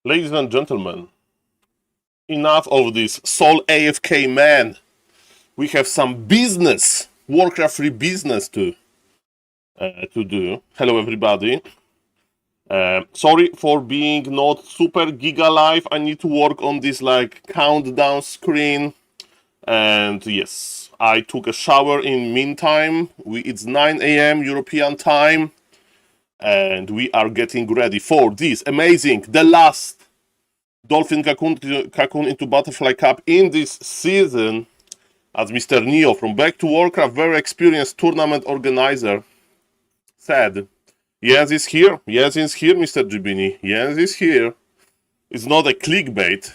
Ladies and gentlemen, enough of this SaulApeMan. We have some business, Warcraft-free business to do. Hello, everybody. Sorry for being not super giga live. I need to work on this like countdown screen. And yes, I took a shower in meantime. It's 9 a.m. European time. And we are getting ready for this amazing, the last Dolphin Cocoon into Butterfly Cup in this season. As Mr. Neo from Back to Warcraft, very experienced tournament organizer, said, yes, it's here. Yes, it's here, Mr. Gibini. Yes, it's here. It's not a clickbait.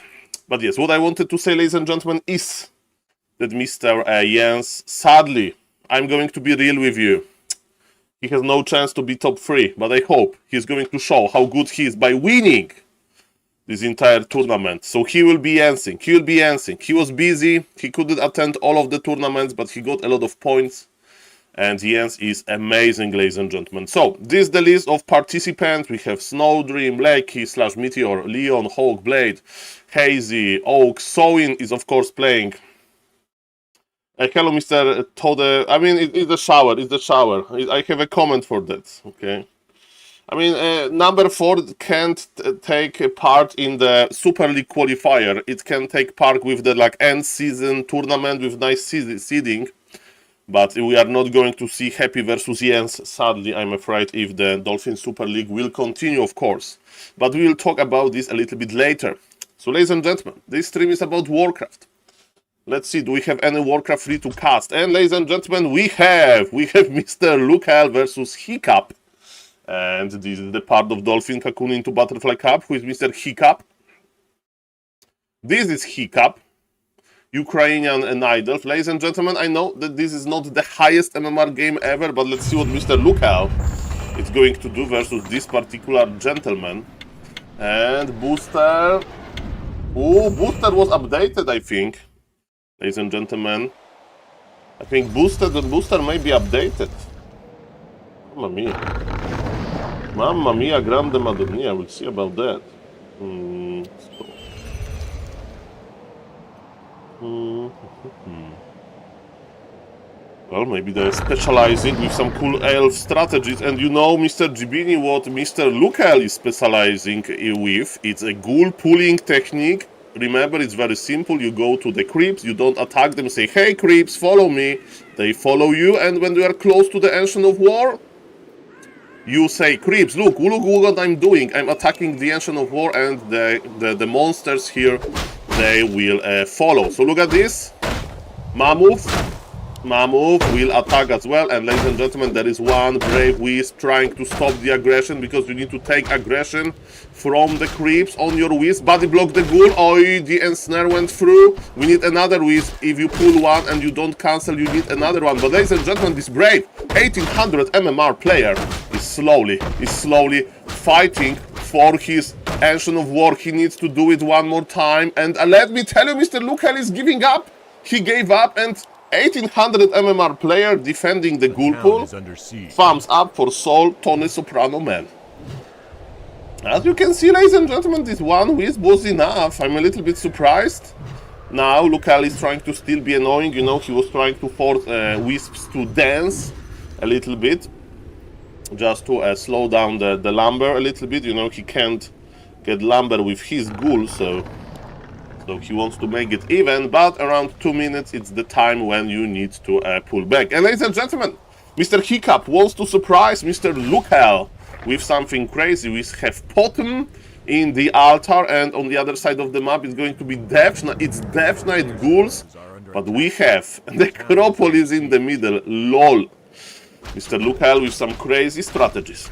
But yes, what I wanted to say, ladies and gentlemen, is that Mr. Jens, sadly, I'm going to be real with you. He has no chance to be top 3, but I hope he's going to show how good he is by winning this entire tournament. So he will be answering. He will be answering. He was busy. He couldn't attend all of the tournaments, but he got a lot of points. And Jens is amazing, ladies and gentlemen. So this is the list of participants. We have Snowdream, Lakey, / Meteor, Leon, Hawk, Blade, Hazy, Oak. Soin is of course playing. Hello, Mr. Tode. I mean, it's the shower. It's the shower. I have a comment for that. Okay. I mean, number 4 can't take part in the Super League qualifier. It can take part with the like end season tournament with nice seeding. But we are not going to see Happy versus Jens, sadly, I'm afraid, if the Dolphin Super League will continue, of course. But we will talk about this a little bit later. So, ladies and gentlemen, this stream is about Warcraft. Let's see, do we have any Warcraft free to cast? And ladies and gentlemen, we have Mr. Lucal versus Hiccup. And this is the part of Dolphin Cocoon into Butterfly Cup, who is Mr. Hiccup. This is Hiccup, Ukrainian and idol. Ladies and gentlemen, I know that this is not the highest MMR game ever, but let's see what Mr. Lucal is going to do versus this particular gentleman. And Booster... Oh, Booster was updated, I think. Ladies and gentlemen, I think the booster may be updated. Mamma mia. Mamma mia, grande madonna, we'll see about that. Well, maybe they're specializing with some cool elf strategies. And you know, Mr. Gibini, what Mr. Lucal is specializing with? It's a ghoul pulling technique. Remember, it's very simple. You go to the creeps, you don't attack them, say, hey creeps, follow me. They follow you, and when you are close to the Ancient of War, you say, creeps, look what I'm doing. I'm attacking the Ancient of War, and the monsters here, they will follow. So look at this. Mammoth will attack as well, and ladies and gentlemen, there is one Brave Wisp trying to stop the aggression, because you need to take aggression from the creeps on your Wisp. Body block the ghoul. Oh, the ensnare went through. We need another Wisp. If you pull one and you don't cancel, you need another one. But ladies and gentlemen, this Brave 1800 MMR player is slowly fighting for his Ancient of War. He needs to do it one more time, and let me tell you, Mr. Lucal is giving up. He gave up, and 1800 MMR player defending the ghoul pool. Thumbs up for Saul, Tony Soprano Man. As you can see, ladies and gentlemen, this one Wisp was enough. I'm a little bit surprised. Now, Lucal is trying to still be annoying. You know, he was trying to force Wisps to dance a little bit. Just to slow down the lumber a little bit. You know, he can't get lumber with his ghoul, so he wants to make it even, but around 2 minutes, it's the time when you need to pull back. And ladies and gentlemen, Mr. Hiccup wants to surprise Mr. Lucal with something crazy. We have Potom in the altar, and on the other side of the map is going to be Death Knight ghouls, but we have the Necropolis in the middle. LOL. Mr. Lucal with some crazy strategies.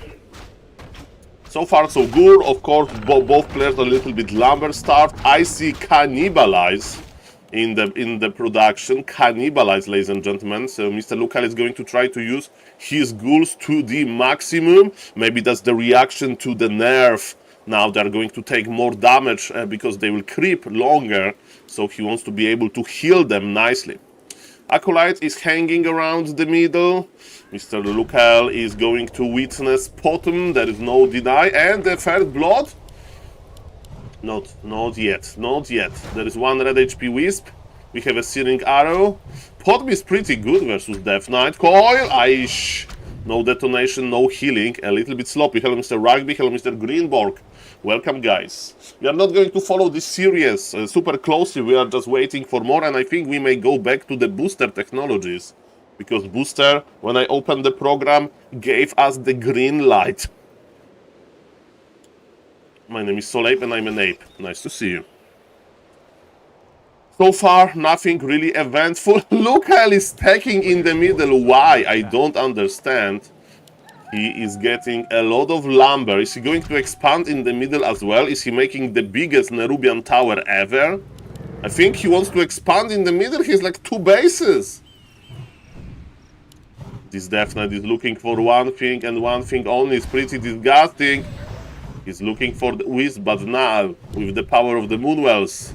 So far, so good. Of course, both players are a little bit lumber start. I see Cannibalize in the production. Cannibalize, ladies and gentlemen. So Mr. Lucal is going to try to use his ghouls to the maximum. Maybe that's the reaction to the nerf. Now they're going to take more damage because they will creep longer. So he wants to be able to heal them nicely. Acolyte is hanging around the middle. Mr. Lucal is going to witness Potom, there is no deny, and the first blood Not yet. Not yet. There is one red HP Wisp. We have a Searing Arrow. Podby is pretty good versus Death Knight. Coil! Aish! No detonation, no healing. A little bit sloppy. Hello, Mr. Rugby. Hello, Mr. Greenborg. Welcome, guys. We are not going to follow this series super closely. We are just waiting for more, and I think we may go back to the booster technologies. Because booster, when I opened the program, gave us the green light. My name is SaulApe and I'm an ape. Nice to see you. So far, nothing really eventful. Lucal is stacking in the middle. Why? I don't understand. He is getting a lot of lumber. Is he going to expand in the middle as well? Is he making the biggest Nerubian tower ever? I think he wants to expand in the middle. He has like 2 bases. This Death Knight is looking for one thing and one thing only. It's pretty disgusting. He's looking for the Wisp, but now, with the power of the Moonwells,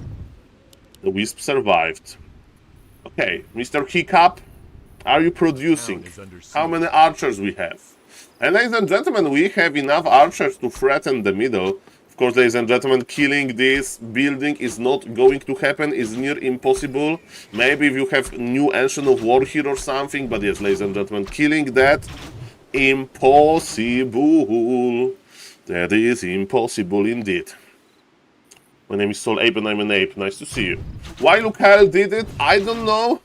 the Wisp survived. Okay, Mr. Hiccup, are you producing? How many archers we have? And ladies and gentlemen, we have enough archers to threaten the middle. Of course, ladies and gentlemen, killing this building is not going to happen, is near impossible. Maybe if you have new Ancient of War here or something, but yes, ladies and gentlemen, killing that, impossible. That is impossible indeed. My name is SaulApe and I'm an ape. Nice to see you. Why Lucal did it? I don't know.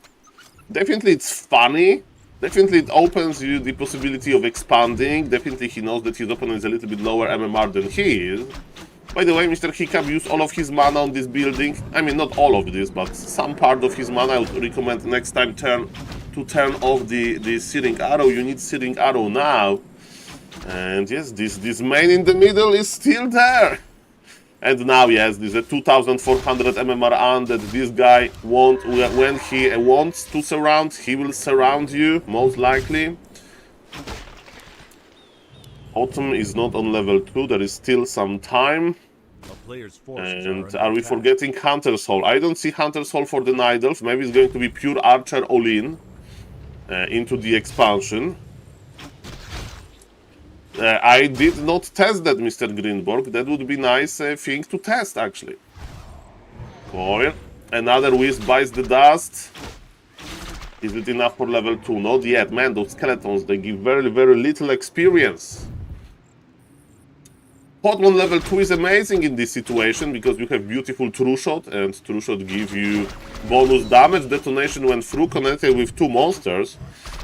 Definitely it's funny. Definitely it opens you the possibility of expanding. Definitely he knows that his opponent is a little bit lower MMR than he is. By the way, Mr. Hiccup used all of his mana on this building. I mean, not all of this, but some part of his mana. I would recommend next time to turn off the Searing Arrow. You need Searing Arrow now. And yes, this main in the middle is still there. And now, yes, this is a 2400 MMR undead. This guy won't, when he wants to surround, he will surround you, most likely. Autumn is not on level 2, there is still some time. And are we forgetting Hunter's Hall? I don't see Hunter's Hall for the Night Elf. Maybe it's going to be pure Archer all-in into the expansion. I did not test that, Mr. Greenborg. That would be nice thing to test, actually. Coil. Another Wisp bites the dust. Is it enough for level 2? Not yet. Man, those skeletons, they give very, very little experience. Hotman level 2 is amazing in this situation because you have beautiful True Shot, and True Shot give you bonus damage. Detonation went through, connected with 2 monsters.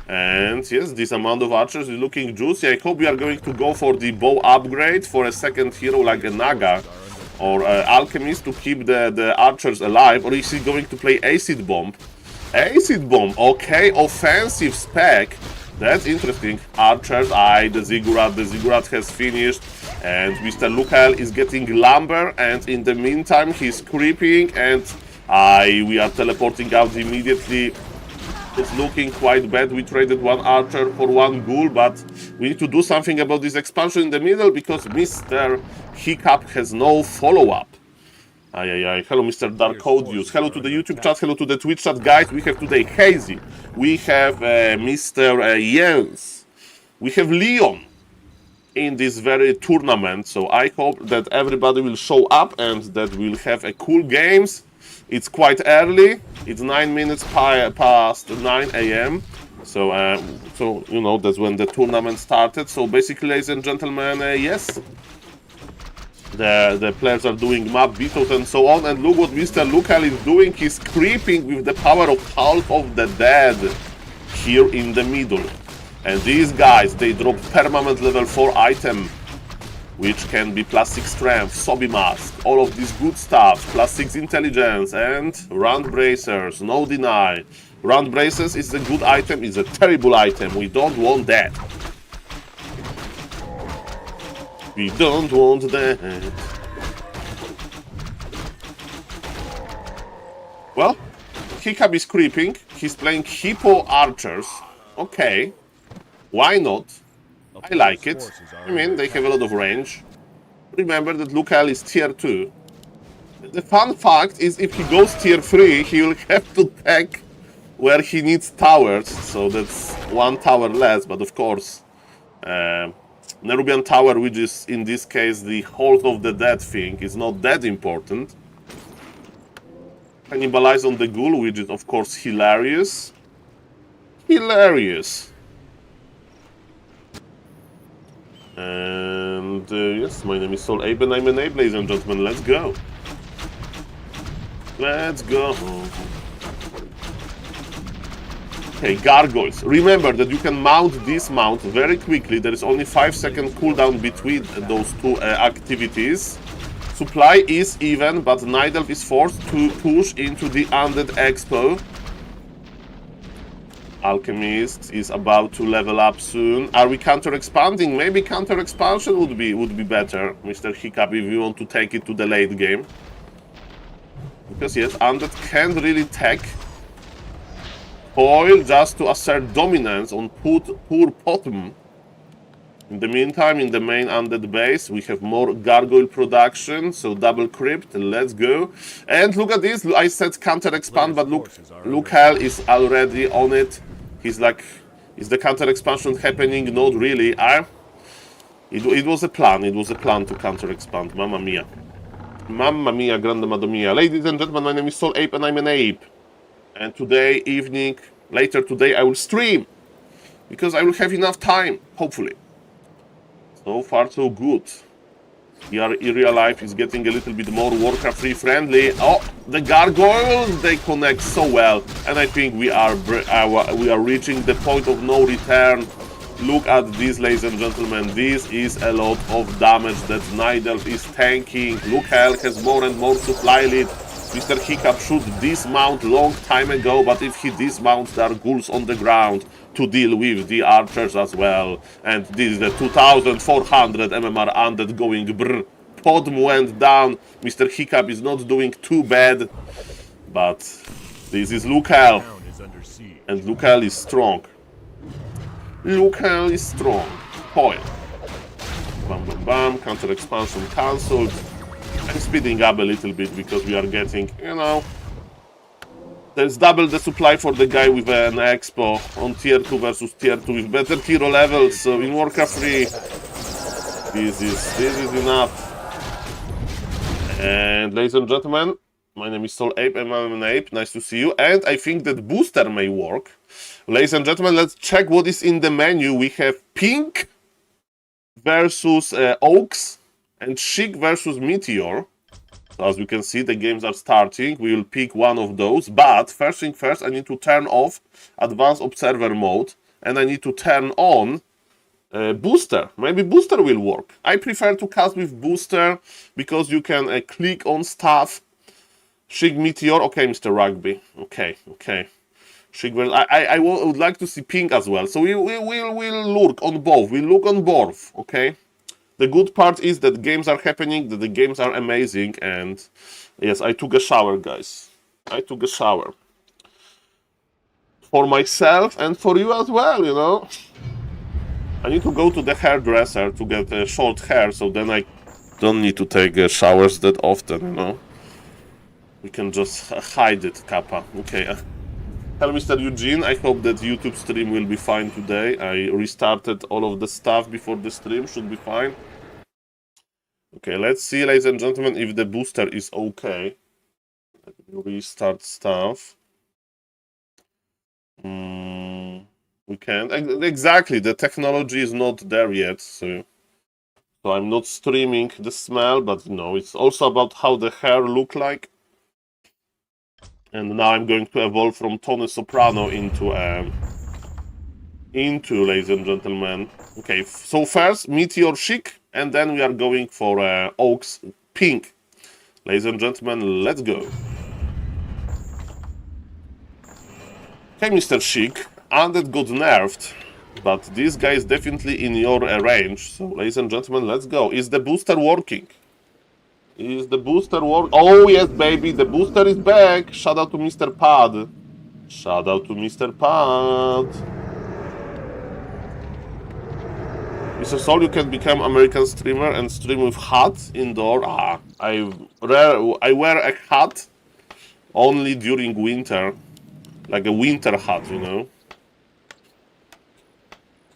And yes, this amount of archers is looking juicy. I hope we are going to go for the bow upgrade for a second hero like a Naga or Alchemist to keep the archers alive. Or is he going to play Acid Bomb? Acid Bomb, okay, offensive spec. That's interesting. Archers, the Ziggurat has finished. And Mr. Lucal is getting lumber, and in the meantime he's creeping, and we are teleporting out immediately. It's looking quite bad. We traded 1 archer for 1 ghoul, but we need to do something about this expansion in the middle because Mr. Hiccup has no follow-up. Hello, Mr. Darkodius. Hello to the YouTube chat. Hello to the Twitch chat. Guys, we have today Hazy. We have Mr. Jens. We have Leon in this very tournament. So I hope that everybody will show up and that we'll have a cool games. It's quite early. It's 9 minutes past 9 a.m. So, you know, that's when the tournament started. So basically, ladies and gentlemen, yes, the players are doing map battles and so on. And look what Mr. Lucal is doing. He's creeping with the power of Half of the Dead here in the middle. And these guys, they drop permanent level 4 item, which can be +6 strength, Sobi mask, all of this good stuff, +6 intelligence, and round bracers, no deny. Round bracers is a good item, it's a terrible item, we don't want that. We don't want that. Well, Hiccup is creeping, he's playing Hippo Archers, okay, why not? I like it. I mean, they have a lot of range. Remember that Lucal is tier 2. The fun fact is if he goes tier 3, he will have to tech where he needs towers. So that's 1 tower less, but of course, Nerubian Tower, which is in this case the Hold of the Dead thing, is not that important. Cannibalize on the ghoul, which is of course hilarious. Hilarious. And yes, my name is SaulApeMan, I'm an ape, ladies and gentlemen. Let's go. Let's go. Okay, gargoyles. Remember that you can mount this mount very quickly. There is only 5-second cooldown between those two activities. Supply is even, but Night Elf is forced to push into the Undead Expo. Alchemist is about to level up soon. Are we counter-expanding? Maybe counter-expansion would be better, Mr. Hiccup, if you want to take it to the late game. Because yes, Undead can't really tech Foil just to assert dominance on poor Potom. In the meantime, in the main Undead base, we have more gargoyle production, so double crypt, let's go. And look at this, I said counter-expand, but look, Hell is already on it. He's like, is the counter-expansion happening? Not really. It was a plan to counter-expand, mamma mia. Mamma mia, grande madre mia. Ladies and gentlemen, my name is SaulApe and I'm an ape. And today evening, later today, I will stream. Because I will have enough time, hopefully. So far, so good. Real life is getting a little bit more Warcraft 3 friendly. Oh, the gargoyles, they connect so well. And I think we are reaching the point of no return. Look at this, ladies and gentlemen. This is a lot of damage that Night Elf is tanking. Look, Hell has more and more supply lead. Mr. Hiccup should dismount long time ago, but if he dismounts, there are ghouls on the ground to deal with the archers as well. And this is the 2400 MMR Undead going brr. Podm went down. Mr. Hiccup is not doing too bad, but this is Lukel. And Lukel is strong. Lukel is strong. Foil. Bam bam bam. Counter expansion cancelled. I'm speeding up a little bit because we are getting, you know, there's double the supply for the guy with an expo on tier 2 versus tier 2 with better hero levels. So in Warcraft 3, this is enough. And ladies and gentlemen, my name is SaulApe and I'm an ape. Nice to see you. And I think that booster may work. Ladies and gentlemen, let's check what is in the menu. We have Pink versus Oaks. And Chic versus Meteor. So as you can see, the games are starting. We will pick one of those. But first thing first, I need to turn off Advanced Observer mode. And I need to turn on Booster. Maybe Booster will work. I prefer to cast with Booster because you can click on stuff. Chic Meteor. Okay, Mr. Rugby. Okay. Chic. I would like to see Pink as well. So we'll look on both. We'll look on both. Okay. The good part is that games are happening, that the games are amazing, and yes, I took a shower, guys. I took a shower. For myself and for you as well, you know. I need to go to the hairdresser to get short hair, so then I don't need to take showers that often, you know. We can just hide it, Kappa. Okay. Hello, Mr. Eugene. I hope that YouTube stream will be fine today. I restarted all of the stuff before the stream. Should be fine. Okay, let's see, ladies and gentlemen, if the booster is okay. Let me restart stuff. We can't. Exactly, the technology is not there yet. So I'm not streaming the smell, but you know, it's also about how the hair look like. And now I'm going to evolve from Tony Soprano into, ladies and gentlemen. Okay, so first, Meteor Chic, and then we are going for Oaks Pink. Ladies and gentlemen, let's go. Okay, Mr. Chic, Undead got nerfed, but this guy is definitely in your range. So, ladies and gentlemen, let's go. Is the booster working? Is the booster work? Oh yes, baby, the booster is back. Shout out to Mr. Pad. Shout out to Mr. Pad. Mr. Saul, you can become American streamer and stream with hat indoor. I wear a hat only during winter, like a winter hat, you know.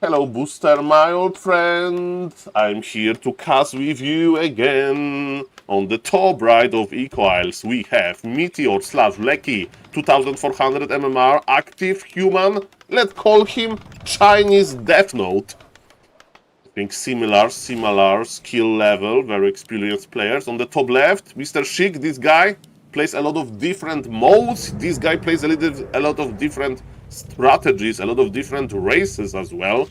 Hello, Booster, my old friend. I'm here to cast with you again. On the top right of Equals, we have Meteor / Lecky, 2400 MMR, active human. Let's call him Chinese Death Note. I think similar skill level, very experienced players. On the top left, Mr. Chic, this guy plays a lot of different modes. This guy plays a lot of different strategies, a lot of different races as well.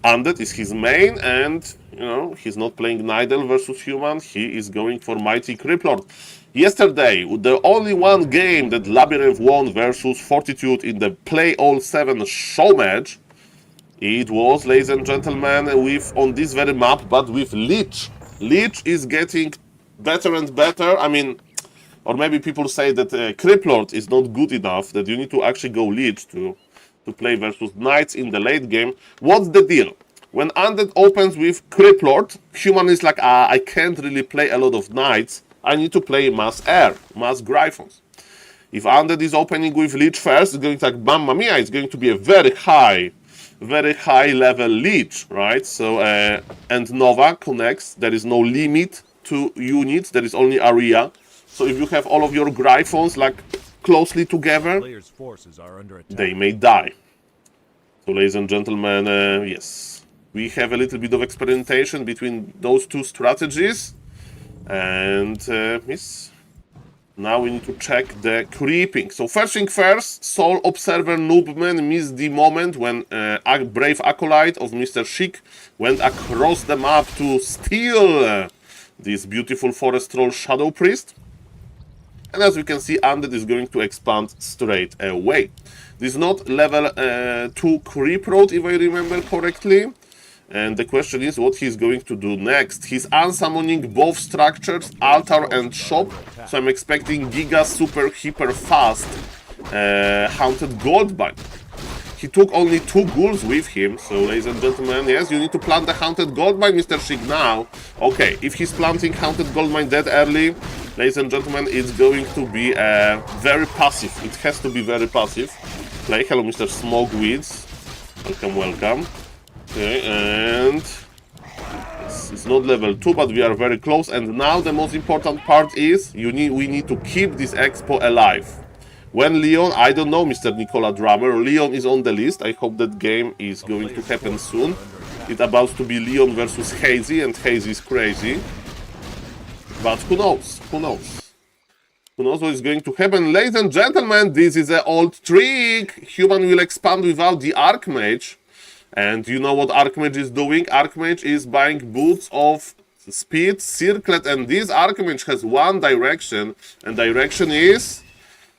Undead is his main, and you know, he's not playing Nidal versus human, he is going for Mighty Criplord. Yesterday, the only one game that Labyrinth won versus Fortitude in the Play All 7 show match, it was, ladies and gentlemen, with on this very map, but with Lich. Lich is getting better and better. I mean, or maybe people say that Criplord is not good enough, that you need to actually go Lich to play versus Knights in the late game. What's the deal? When Undead opens with Criplord, human is like, I can't really play a lot of Knights, I need to play Mass Air, Mass Gryphons. If Undead is opening with Lich first, it's going to like, mamma mia, it's going to be a very high level Lich, right? So, and Nova connects, there is no limit to units, there is only area. So if you have all of your Gryphons like closely together, they may die. So, ladies and gentlemen, yes, we have a little bit of experimentation between those two strategies, and yes, now we need to check the creeping. So first thing first, Soul Observer Noobman missed the moment when a brave acolyte of Mr. Chic went across the map to steal this beautiful forest troll Shadow Priest. And as we can see, Undead is going to expand straight away. This is not level 2 creep road, if I remember correctly. And the question is what he's going to do next. He's unsummoning both structures, altar and shop. So I'm expecting Giga super hyper fast Haunted Goldmine. He took only 2 ghouls with him. So ladies and gentlemen, yes, you need to plant the Haunted Goldmine, Mr. Chic, now. Okay, if he's planting Haunted Goldmine that early, ladies and gentlemen, it's going to be very passive. It has to be very passive. Play. Hello, Mr. Smokeweeds. Welcome, welcome. Okay, and it's not level 2, but we are very close. And now the most important part is we need to keep this expo alive. When Leon, I don't know, Mr. Nicola Drummer, Leon is on the list. I hope that game is going to happen soon. It's about to be Leon versus Hazy, and Hazy is crazy. But who knows? Who knows? Who knows what is going to happen? Ladies and gentlemen, this is an old trick. Human will expand without the Archmage. And you know what Archmage is doing? Archmage is buying boots of speed, circlet, and this Archmage has one direction, and direction is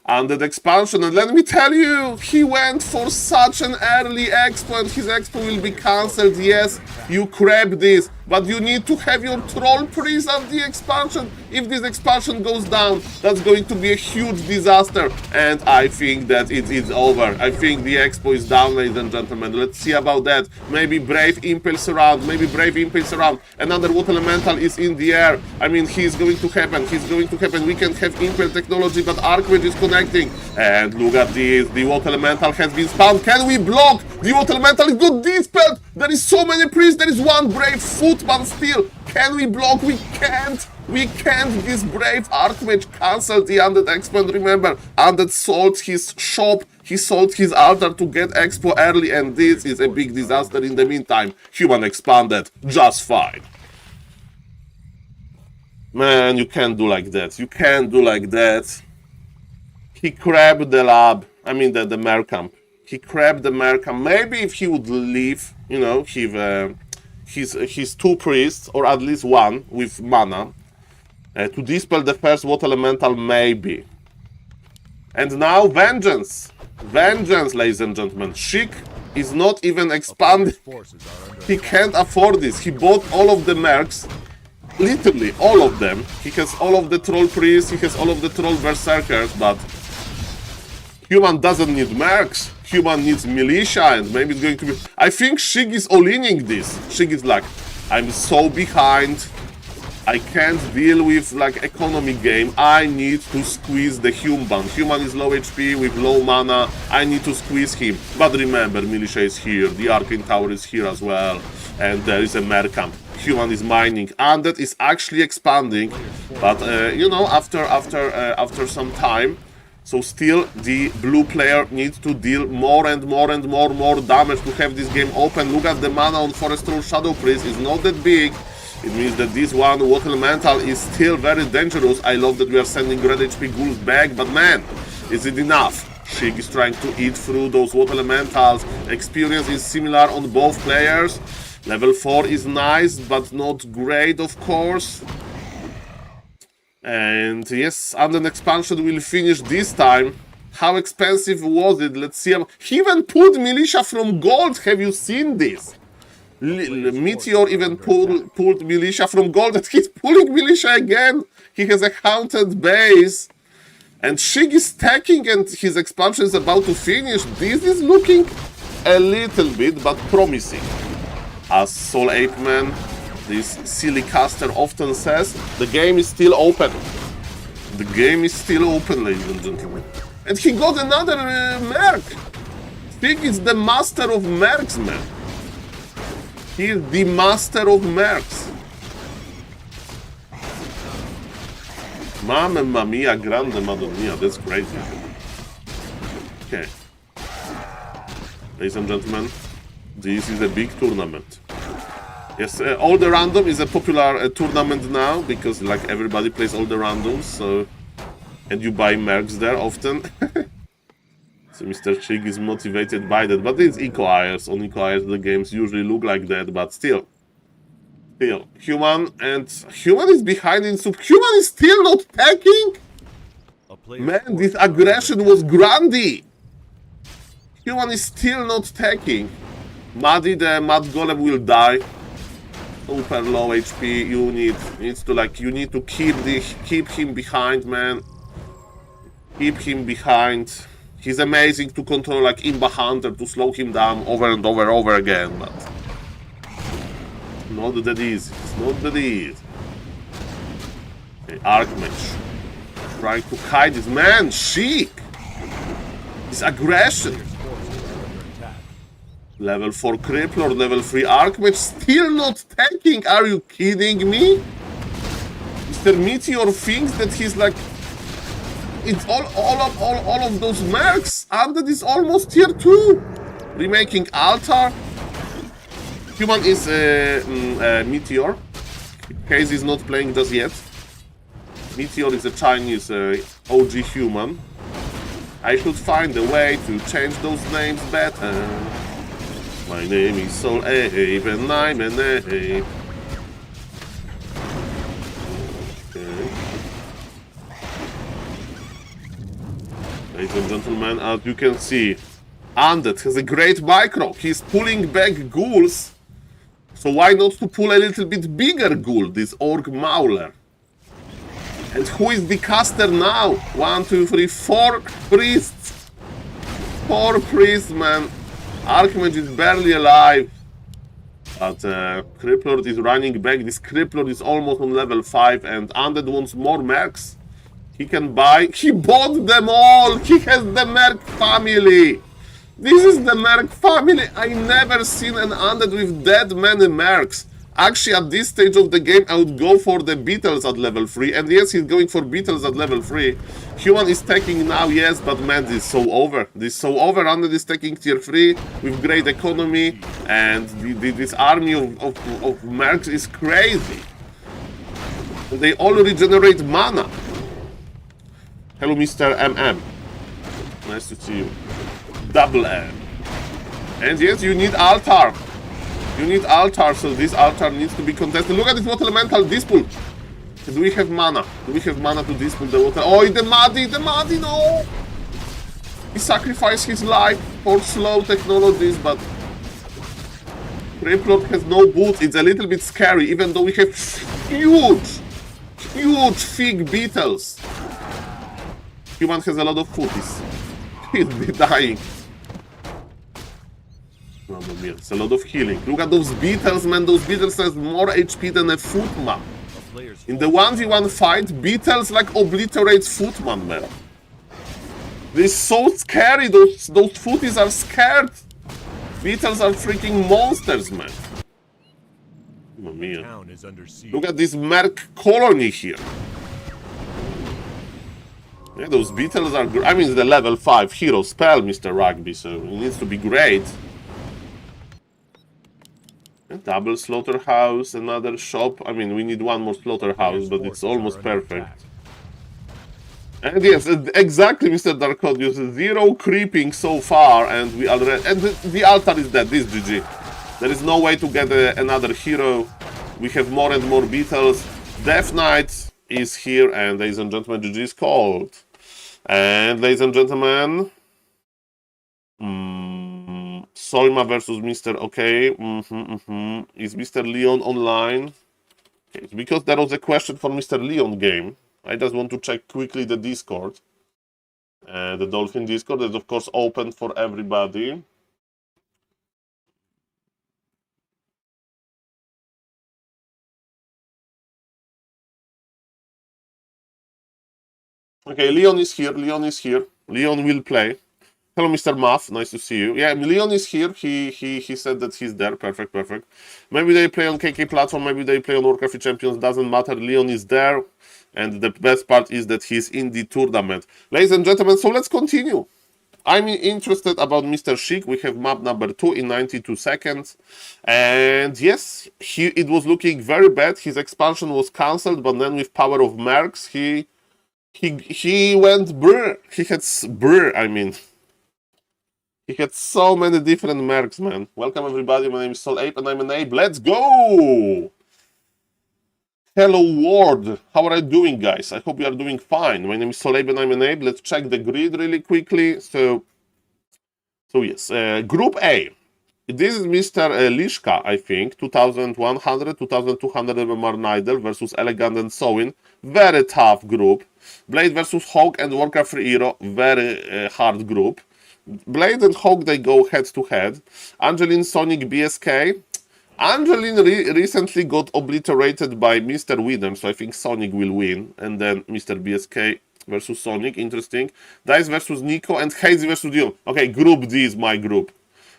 Undead expansion. And let me tell you, he went for such an early expo, and his expo will be cancelled. Yes, you crap this, but you need to have your troll priest at the expansion. If this expansion goes down, that's going to be a huge disaster, and I think that it's over. I think the expo is down, ladies and gentlemen. Let's see about that. Maybe Brave Impulse around, Another Water Elemental is in the air. I mean, he's going to happen. We can have Impel technology, but Archmage is connecting. And look at this, the Water Elemental has been spawned. Can we block? The Water Elemental is good dispelled. There is so many priests, there is one Brave Footman still. Can we block? We can't. This Brave Archmage cancelled the Undead Expo. And remember, Undead sold his shop, he sold his altar to get Expo early, and this is a big disaster. In the meantime, Human expanded just fine. Man, you can't do like that. You can't do like that. He grabbed the lab, I mean the Mare Camp. He grabbed the Mare Camp. Maybe if he would leave, you know, his 2 priests, or at least 1 with mana, to dispel the first Water Elemental, maybe. And now Vengeance. Vengeance, ladies and gentlemen. Chic is not even expanding. He can't afford this. He bought all of the mercs. Literally, all of them. He has all of the Troll Priests, he has all of the Troll Berserkers, but Human doesn't need mercs. Human needs militia, and maybe it's going to be... I think Chic is all-inning this. Chic is like, I'm so behind. I can't deal with like economy game. I need to squeeze the human. Human is low HP with low mana. I need to squeeze him. But remember, Militia is here. The Arcane Tower is here as well. And there is a Mercam. Human is mining. Undead is actually expanding. But you know, after some time. So still, the blue player needs to deal more and more damage to have this game open. Look at the mana on Forest Troll Shadow Priest. It's not that big. It means that this one, Water Elemental, is still very dangerous. I love that we are sending red HP ghouls back, but man, is it enough? Shig is trying to eat through those Water Elementals. Experience is similar on both players. Level 4 is nice, but not great, of course. And yes, Undead expansion will finish this time. How expensive was it? Let's see. He even pulled Militia from gold. Have you seen this? Meteor even pulled Militia from gold, and he's pulling Militia again. He has a haunted base. And Shig is stacking, and his expansion is about to finish. This is looking a little bit, but promising. As SaulApeMan, this silly caster, often says, the game is still open. The game is still open, ladies and gentlemen. And he got another Merc. Shig is the master of Mercs, man. He is the master of Mercs. Mamma mia, grande madonna, that's crazy. Okay. Ladies and gentlemen, this is a big tournament. Yes, all the random is a popular tournament now, because like everybody plays all the randoms, so... And you buy Mercs there often. So Mr. Shig is motivated by that, but it's Eco-Ayers. On Eco-Ayers the games usually look like that, but still. Human is behind in soup. Human is still not attacking? Man, this aggression was grandy. Human is still not attacking. Muddy, the Mud Golem will die. Super low HP. You need to keep him behind, man. Keep him behind. He's amazing to control, like Imba Hunter, to slow him down over and over again, but not that easy. It's not that easy. Okay, Archmage. Trying to hide his man, Sheik! His aggression. Level 4 Crippler, level 3 Archmage, still not tanking, are you kidding me? Mr. Meteor thinks that he's like... It's all of those Mercs. Undead is almost tier 2. Remaking Altar. Human is Meteor. Case is not playing just yet. Meteor is a Chinese OG human. I should find a way to change those names better. My name is SaulApe and I'm an ape. Ladies and gentlemen, as you can see, Undead has a great micro. He's pulling back ghouls. So why not to pull a little bit bigger ghoul, this Orc Mauler? And who is the caster now? 1, 2, 3, 4 priests. 4 priests, man. Archmage is barely alive. But Crippler is running back. This Crippler is almost on level 5 and Undead wants more Mercs. He can buy... He bought them all! He has the Merc family! This is the Merc family! I never seen an Undead with that many Mercs. Actually, at this stage of the game, I would go for the Beetles at level 3. And yes, he's going for Beetles at level 3. Human is taking now, yes, but man, this is so over. This is so over. Undead is taking tier 3 with great economy. And this army of Mercs is crazy. They all regenerate mana. Hello, Mr. MM. Nice to see you. Double M. And yes, you need Altar. You need Altar, so this Altar needs to be contested. Look at this Water Elemental Dispel. Do we have mana? Do we have mana to dispel the water? Oh, the Muddy, no! He sacrificed his life for slow technologies, but Crippler has no boots. It's a little bit scary, even though we have huge fig beetles. Human has a lot of footies. He's dying. It's a lot of healing. Look at those beetles, man. Those beetles has more HP than a footman. In the 1v1 fight, Beetles like obliterates Footman, man. They're so scary, those footies are scared. Beetles are freaking monsters, man. Oh, man. Look at this Merc colony here. Yeah, those Beetles are... I mean, it's the level 5 hero spell, Mr. Rugby, so it needs to be great. Yeah, double slaughterhouse, another shop. I mean, we need one more slaughterhouse, but it's almost perfect. And yes, exactly, Mr. Darkodius. 0 creeping so far, and we already... And the altar is dead, this GG. There is no way to get another hero. We have more and more Beetles. Death Knight is here, and ladies and gentlemen, GG is called. And ladies and gentlemen... Solma versus Mr. Okay. Is Mr. Leon online? Okay. Because there was a question for Mr. Leon game. I just want to check quickly the Discord. The Dolphin Discord is of course open for everybody. Okay, Leon is here. Leon is here. Leon will play. Hello, Mr. Muff. Nice to see you. Yeah, Leon is here. He said that he's there. Perfect, perfect. Maybe they play on KK platform. Maybe they play on Warcraft Champions. Doesn't matter. Leon is there. And the best part is that he's in the tournament. Ladies and gentlemen, so let's continue. I'm interested about Mr. Sheik. We have map number 2 in 92 seconds. And yes, it was looking very bad. His expansion was cancelled, but then with power of mercs, he went brr. He had so many different mercs, man. Welcome everybody, my name is SaulApe and I'm an Ape. Let's go! Hello world, how are you doing, guys? I hope you are doing fine. My name is SaulApe and I'm an Ape. Let's check the grid really quickly. So yes, Group A. This is Mr. Lishka, I think. 2100, 2200 MMR Nidal versus Elegant and Sowin. Very tough group. Blade versus Hawk and Warcraft Free Hero. Very hard group. Blade and Hawk, they go head to head. Angeline, Sonic, BSK. Angeline recently got obliterated by Mr. Whedon, so I think Sonic will win. And then Mr. BSK versus Sonic, interesting. Dice versus Nico and Hazy versus Leon. Okay, Group D is my group.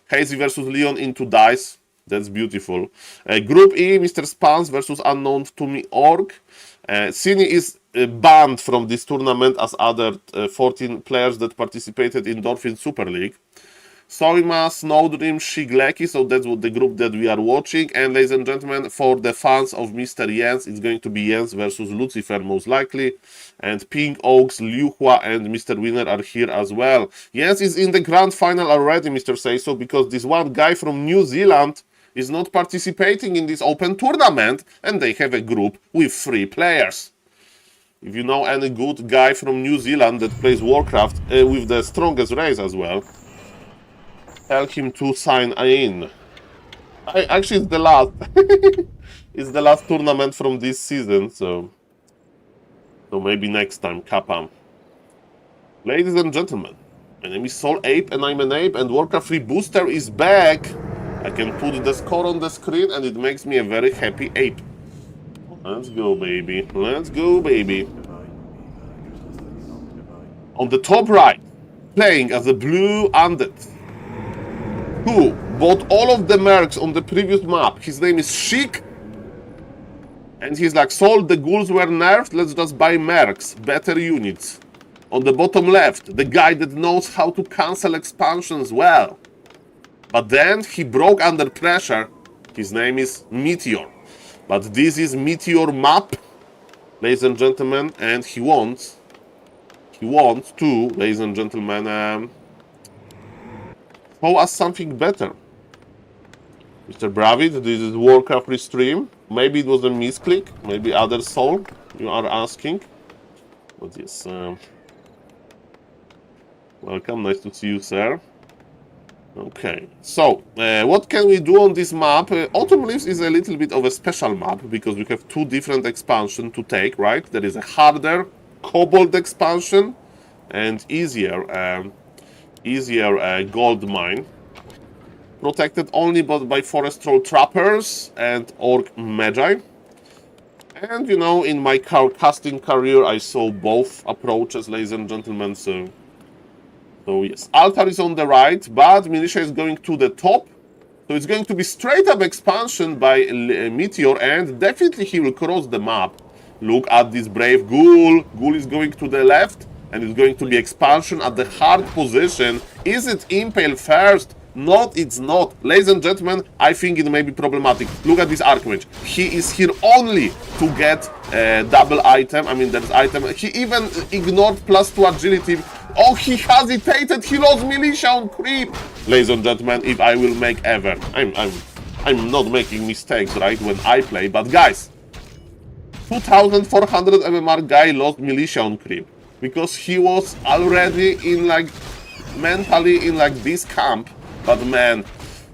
Hazy versus Leon into Dice. That's beautiful. Group E, Mr. Spans versus Unknown to Me Orc. Cine is banned from this tournament as other 14 players that participated in Dolphin Super League. Soima, Snowdream, Shigleki, so that's what the group that we are watching. And ladies and gentlemen, for the fans of Mr. Jens, it's going to be Jens versus Lucifer most likely. And Pink Oaks, Liu Hua and Mr. Winner are here as well. Jens is in the grand final already, Mr. Say-So, because this one guy from New Zealand is not participating in this open tournament, and they have a group with 3 players. If you know any good guy from New Zealand that plays Warcraft with the strongest race as well, tell him to sign in. Actually, it's the last. It's the last tournament from this season, so maybe next time, Kappa. Ladies and gentlemen, my name is SaulApe and I'm an Ape, and Warcraft 3 Booster is back. I can put the score on the screen and it makes me a very happy ape. Let's go, baby. Let's go, baby. On the top right, playing as a blue undead, who bought all of the mercs on the previous map. His name is Sheik. And he's like, Saul, the ghouls were nerfed, let's just buy mercs, better units. On the bottom left, the guy that knows how to cancel expansions well. But then he broke under pressure. His name is Meteor. But this is Meteor map, ladies and gentlemen, and he wants to, ladies and gentlemen, show us something better. Mr. Bravid, this is Warcraft Restream. Maybe it was a misclick, maybe other Saul, you are asking. But yes, welcome, nice to see you, sir. Okay, so what can we do on this map? Autumn Leaves is a little bit of a special map because we have 2 different expansions to take, right? There is a harder Kobold expansion and easier gold mine. Protected only by Forest Troll Trappers and Orc Magi. And you know, in my casting career, I saw both approaches, ladies and gentlemen. So yes, Altar is on the right, but Militia is going to the top. So it's going to be straight up expansion by Meteor, and definitely he will cross the map. Look at this brave Ghoul. Ghoul is going to the left, and it's going to be expansion at the hard position. Is it Impale first? Not, it's not. Ladies and gentlemen, I think it may be problematic. Look at this Archmage. He is here only to get double item. I mean, there's item. He even ignored +2 agility. Oh, he hesitated. He lost Militia on creep. Ladies and gentlemen, if I will make ever, I'm not making mistakes, right, when I play. But guys, 2400 MMR guy lost Militia on creep because he was already in like mentally in like this camp. But man,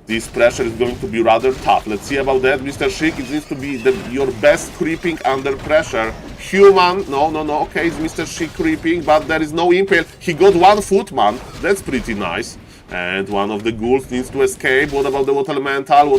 this pressure is going to be rather tough. Let's see about that, Mr. Schick. It needs to be your best creeping under pressure. Human, no. Okay, it's Mr. Schick creeping, but there is no impale. He got 1 footman. That's pretty nice. And one of the ghouls needs to escape. What about the Water Elemental?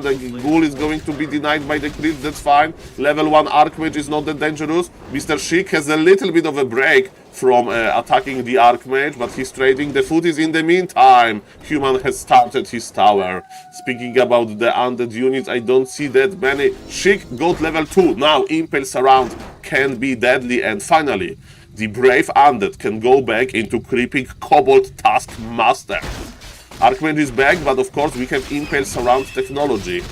The ghoul is going to be denied by the crit. That's fine. Level 1 Archmage is not that dangerous. Mr. Schick has a little bit of a break from attacking the Archmage, but he's trading the footies in the meantime. Human has started his tower. Speaking about the undead units, I don't see that many. Schick got level 2. Now Impales around can be deadly, and finally the brave undead can go back into creeping Kobold Taskmaster. Archmage is back, but of course we have Impale Surround technology.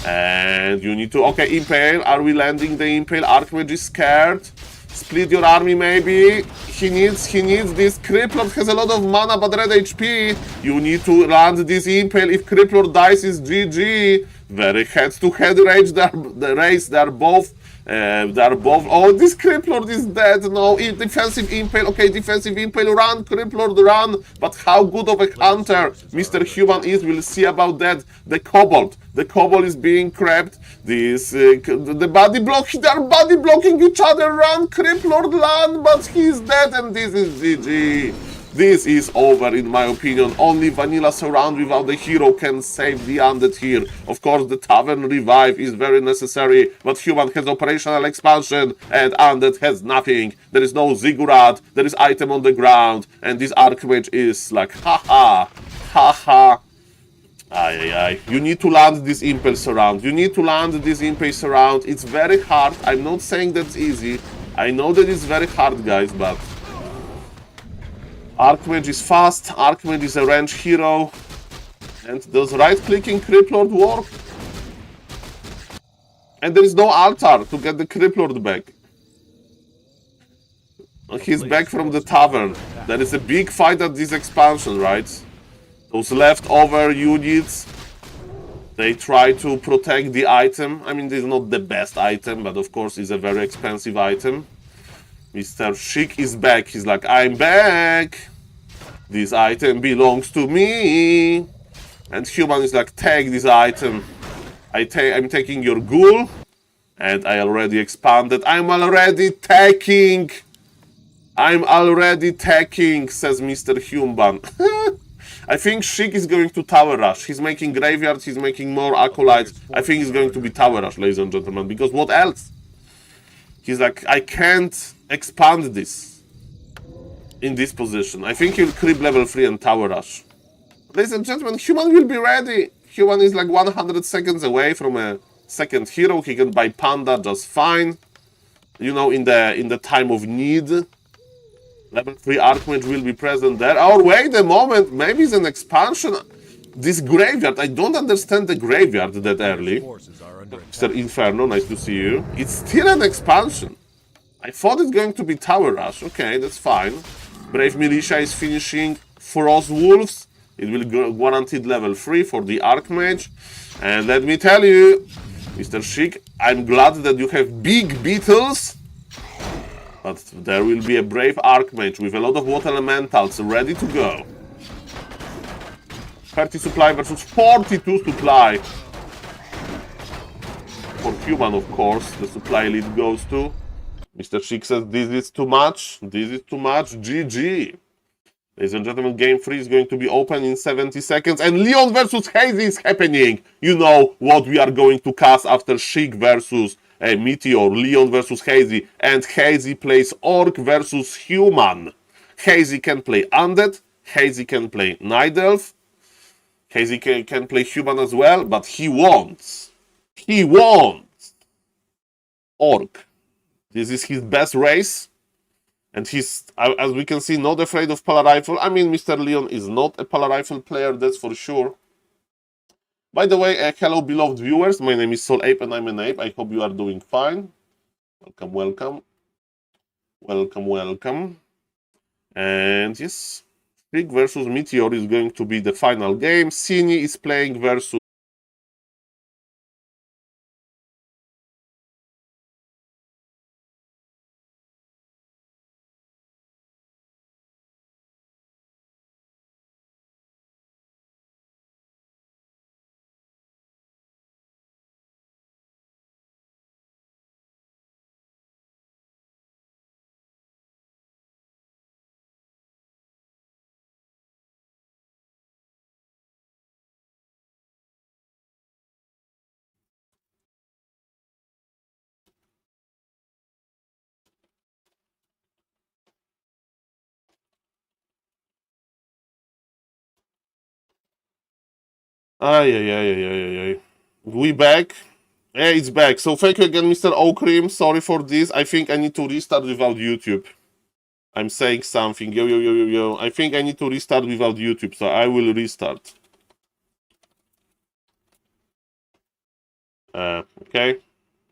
And you need to... Okay, Impale, are we landing the Impale? Archmage is scared. Split your army maybe. He needs this. Criplord has a lot of mana but red HP. You need to land this Impale. If Criplord dies, is GG. Very head-to-head race. They're both... Oh, this Criplord is dead. No, defensive Impale. Okay, defensive Impale. Run, Criplord, run. But how good of a hunter Mr. Human is, we'll see about that. The Kobold. The Kobold is being crabbed. The body block. They're body blocking each other. Run, Criplord, run. But he's dead, and this is GG. This is over, in my opinion. Only vanilla surround without the hero can save the undead here. Of course, the tavern revive is very necessary, but human has operational expansion, and undead has nothing. There is no ziggurat, there is item on the ground, and this Archmage is like, haha, haha. Aye. You need to land this Impale Surround. It's very hard. I'm not saying that's easy. I know that it's very hard, guys, but... Archmage is fast, Archmage is a range hero. And does right-clicking Criplord work? And there is no altar to get the Criplord back. He's back from the tavern. There is a big fight at this expansion, right? Those leftover units, they try to protect the item. I mean, this is not the best item, but of course it's a very expensive item. Mr. Schick is back. He's like, I'm back. This item belongs to me. And Human is like, take this item. I'm taking your ghoul. And I already expanded. I'm already taking, says Mr. Human. I think Schick is going to tower rush. He's making graveyards, he's making more acolytes. I think he's going to be tower rush, ladies and gentlemen. Because what else? He's like, I can't expand this in this position. I think he'll creep level 3 and tower rush. Ladies and gentlemen, Human will be ready. Human is like 100 seconds away from a second hero. He can buy Panda just fine. You know, in the time of need. Level 3 Archmage will be present there. Oh, wait a moment. Maybe it's an expansion. This graveyard, I don't understand the graveyard that early. Mr. Inferno, nice to see you. It's still an expansion. I thought it's going to be Tower Rush. Okay, that's fine. Brave Militia is finishing Frost Wolves. It will go guaranteed level 3 for the Archmage. And let me tell you, Mr. Schick, I'm glad that you have big beetles. But there will be a brave Archmage with a lot of Water Elementals ready to go. 30 supply versus 42 supply. For Human, of course, the supply lead goes to. Mr. Schick says this is too much. This is too much. GG. Ladies and gentlemen, game 3 is going to be open in 70 seconds. And Leon versus Hazy is happening. You know what we are going to cast after Schick versus Hey, Meteor, Leon versus Hazy, and Hazy plays Orc versus Human. Hazy can play Undead, Hazy can play Night Elf, Hazy can play Human as well, but he wants Orc. This is his best race, and he's, as we can see, not afraid of Polar Rifle. I mean, Mr. Leon is not a Polar Rifle player, that's for sure. By the way, hello beloved viewers, my name is SaulApe and I'm an ape. I hope you are doing fine. Welcome, welcome. Welcome, welcome. And yes, Freak versus Meteor is going to be the final game. Cini is playing versus... Ay. We back? Yeah, it's back. So thank you again, Mr. O'Cream. Sorry for this. I think I need to restart without YouTube. I'm saying something. Yo. I think I need to restart without YouTube, so I will restart. Okay.